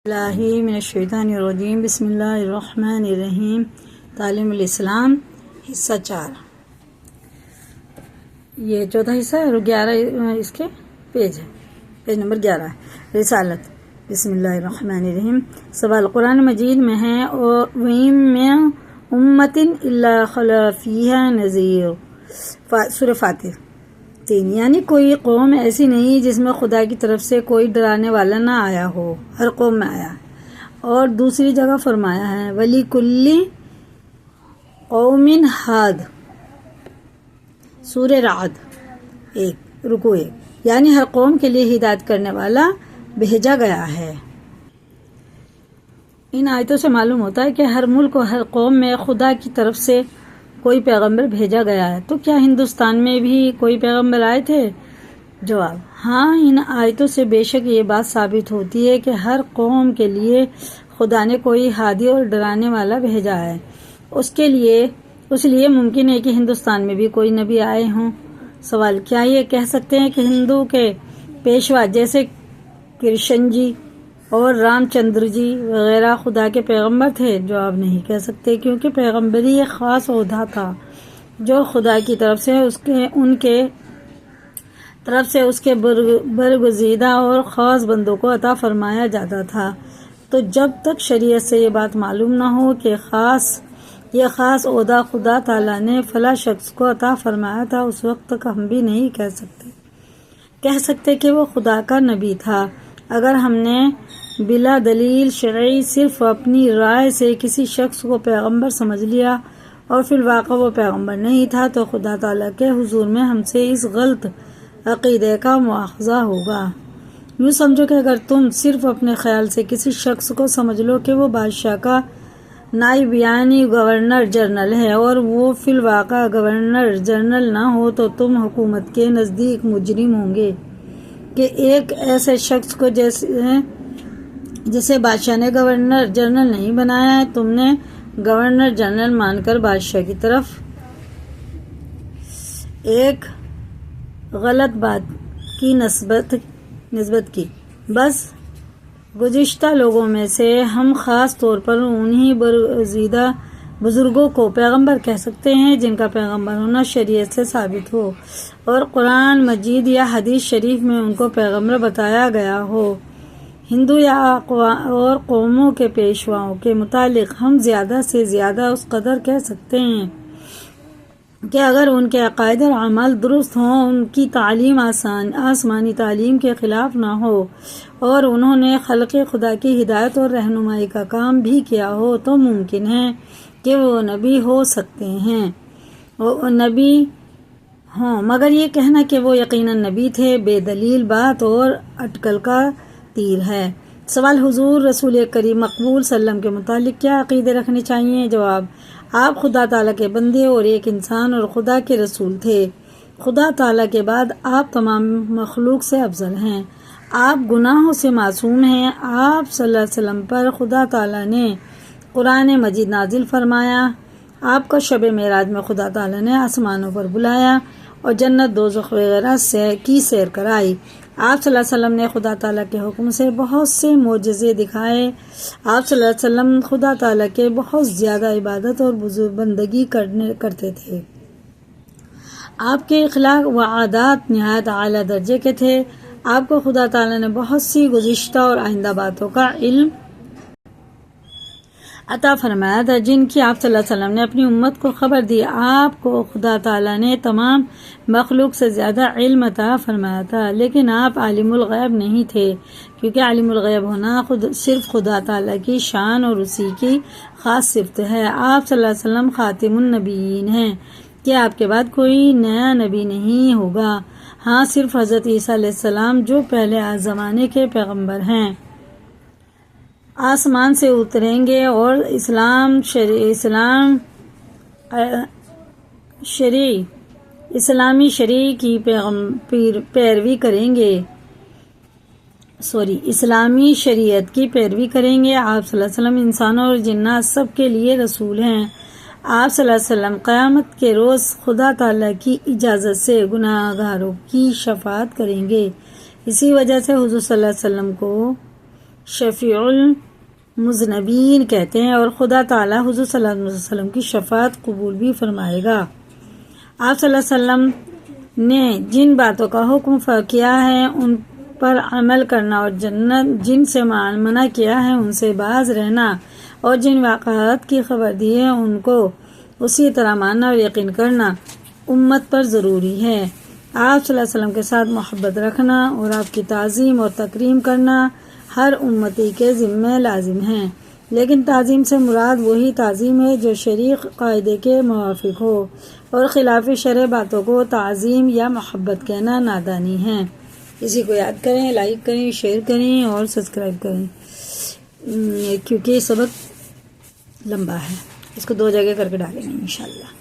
اللہ من الشیطان الرجیم بسم اللہ الرحمن الرحیم تعلیم الاسلام حصہ 4 یہ چوتھا حصہ ہے اور 11 اس کے پیج نمبر 11 ہے رسالت بسم اللہ الرحمن الرحیم سوال قرآن مجید میں ہے وَإِن مِّن أُمَّةٍ إِلَّا خَلَا فِيهَا نَذِيرٌ سورہ فاتر 3 یعنی کوئی قوم ایسی نہیں جس میں خدا کی طرف سے کوئی ڈرانے والا نہ آیا ہو، ہر قوم میں آیا ہے۔ اور دوسری جگہ فرمایا ہے وَلِكُلِّ قَوْمٍ ہَادٍ سورہ رعد 1 رکوع 1 یعنی ہر قوم کے لیے ہدایت کرنے والا بھیجا گیا ہے۔ ان آیتوں سے معلوم ہوتا ہے کہ ہر ملک و ہر قوم میں خدا کی طرف سے کوئی پیغمبر بھیجا گیا ہے۔ تو کیا ہندوستان میں بھی کوئی پیغمبر آئے تھے؟ جواب ہاں، ان آیتوں سے بے شک یہ بات ثابت ہوتی ہے کہ ہر قوم کے لیے خدا نے کوئی ہادی اور ڈرانے والا بھیجا ہے۔ اس لیے ممکن ہے کہ ہندوستان میں بھی کوئی نبی آئے ہوں۔ سوال کیا یہ کہہ سکتے ہیں کہ ہندو کے پیشوا جیسے کرشن جی اور رام چندر جی وغیرہ خدا کے پیغمبر تھے؟ جواب نہیں کہہ سکتے، کیونکہ پیغمبری ایک خاص عہدہ تھا جو خدا کی طرف سے اس کے برگزیدہ اور خاص بندوں کو عطا فرمایا جاتا تھا۔ تو جب تک شریعت سے یہ بات معلوم نہ ہو کہ یہ خاص عہدہ خدا تعالیٰ نے فلاں شخص کو عطا فرمایا تھا، اس وقت تک ہم بھی نہیں کہہ سکتے کہ وہ خدا کا نبی تھا۔ اگر ہم نے بلا دلیل شرعی صرف اپنی رائے سے کسی شخص کو پیغمبر سمجھ لیا اور فی الواقع وہ پیغمبر نہیں تھا، تو خدا تعالیٰ کے حضور میں ہم سے اس غلط عقیدے کا مواخذہ ہوگا۔ یوں سمجھو کہ اگر تم صرف اپنے خیال سے کسی شخص کو سمجھ لو کہ وہ بادشاہ کا نائب یعنی گورنر جنرل ہے اور وہ فی الواقع گورنر جنرل نہ ہو، تو تم حکومت کے نزدیک مجرم ہوں گے کہ ایک ایسے شخص کو جسے بادشاہ نے گورنر جنرل نہیں بنایا ہے، تم نے گورنر جنرل مان کر بادشاہ کی طرف ایک غلط بات کی نسبت کی۔ بس گزشتہ لوگوں میں سے ہم خاص طور پر انہی برگزیدہ بزرگوں کو پیغمبر کہہ سکتے ہیں جن کا پیغمبر ہونا شریعت سے ثابت ہو اور قرآن مجید یا حدیث شریف میں ان کو پیغمبر بتایا گیا ہو۔ ہندو یا اور قوموں کے پیشواؤں کے متعلق ہم زیادہ سے زیادہ اس قدر کہہ سکتے ہیں کہ اگر ان کے عقائد اور اعمال درست ہوں، ان کی تعلیم آسمانی تعلیم کے خلاف نہ ہو اور انہوں نے خلق خدا کی ہدایت اور رہنمائی کا کام بھی کیا ہو، تو ممکن ہے کہ وہ نبی ہو سکتے ہیں، وہ نبی ہوں۔ مگر یہ کہنا کہ وہ یقیناً نبی تھے بے دلیل بات اور اٹکل کا تیر ہے۔ سوال حضور رسول کریم مقبول صلی اللہ علیہ وسلم کے متعلق کیا عقیدے رکھنے چاہیے؟ جواب آپ خدا تعالیٰ کے بندے اور ایک انسان اور خدا کے رسول تھے۔ خدا تعالیٰ کے بعد آپ تمام مخلوق سے افضل ہیں۔ آپ گناہوں سے معصوم ہیں۔ آپ صلی اللہ علیہ وسلم پر خدا تعالیٰ نے قرآن مجید نازل فرمایا۔ آپ کو شب معراج میں خدا تعالیٰ نے آسمانوں پر بلایا اور جنت دوزخ وغیرہ کی سیر کرائی۔ آپ صلی اللہ علیہ وسلم نے خدا تعالیٰ کے حکم سے بہت سے معجزے دکھائے۔ آپ صلی اللہ علیہ وسلم خدا تعالیٰ کے بہت زیادہ عبادت اور بندگی کرتے تھے۔ آپ کے اخلاق و عادات نہایت اعلیٰ درجے کے تھے۔ آپ کو خدا تعالیٰ نے بہت سی گزشتہ اور آئندہ باتوں کا علم عطا فرمایا تھا جن کی آپ صلی اللہ علیہ وسلم نے اپنی امت کو خبر دی۔ آپ کو خدا تعالیٰ نے تمام مخلوق سے زیادہ علم عطا فرمایا تھا، لیکن آپ عالم الغیب نہیں تھے، کیونکہ عالم الغیب ہونا صرف خدا تعالیٰ کی شان اور اسی کی خاص صفت ہے۔ آپ صلی اللہ علیہ وسلم خاتم النبیین ہیں کہ آپ کے بعد کوئی نیا نبی نہیں ہوگا، ہاں صرف حضرت عیسیٰ علیہ السلام جو پہلے زمانے کے پیغمبر ہیں آسمان سے اتریں گے اور اسلامی شریع کی پیروی کریں گے، اسلامی شریعت کی پیروی کریں گے۔ آپ صلی اللہ علیہ وسلم انسانوں اور جنات سب کے لیے رسول ہیں۔ آپ صلی اللہ علیہ وسلم قیامت کے روز خدا تعالیٰ کی اجازت سے گناہ گاروں کی شفاعت کریں گے۔ اسی وجہ سے حضور صلی اللہ علیہ وسلم کو شفیع المذنبین کہتے ہیں، اور خدا تعالیٰ حضور صلی اللہ علیہ وسلم کی شفاعت قبول بھی فرمائے گا۔ آپ صلی اللہ علیہ وسلم نے جن باتوں کا حکم کیا ہے ان پر عمل کرنا، اور جن سے منع کیا ہے ان سے باز رہنا، اور جن واقعات کی خبر دی ہے ان کو اسی طرح ماننا اور یقین کرنا امت پر ضروری ہے۔ آپ صلی اللہ علیہ وسلم کے ساتھ محبت رکھنا اور آپ کی تعظیم اور تکریم کرنا ہر امتی کے ذمہ لازم ہے، لیکن تعظیم سے مراد وہی تعظیم ہے جو شرعی قاعدے کے موافق ہو، اور خلاف شرع باتوں کو تعظیم یا محبت کہنا نادانی ہے۔ اسی کو یاد کریں، لائک کریں، شیئر کریں اور سبسکرائب کریں، کیونکہ یہ سبق لمبا ہے، اس کو 2 جگہ کر کے ڈالیں گے انشاءاللہ۔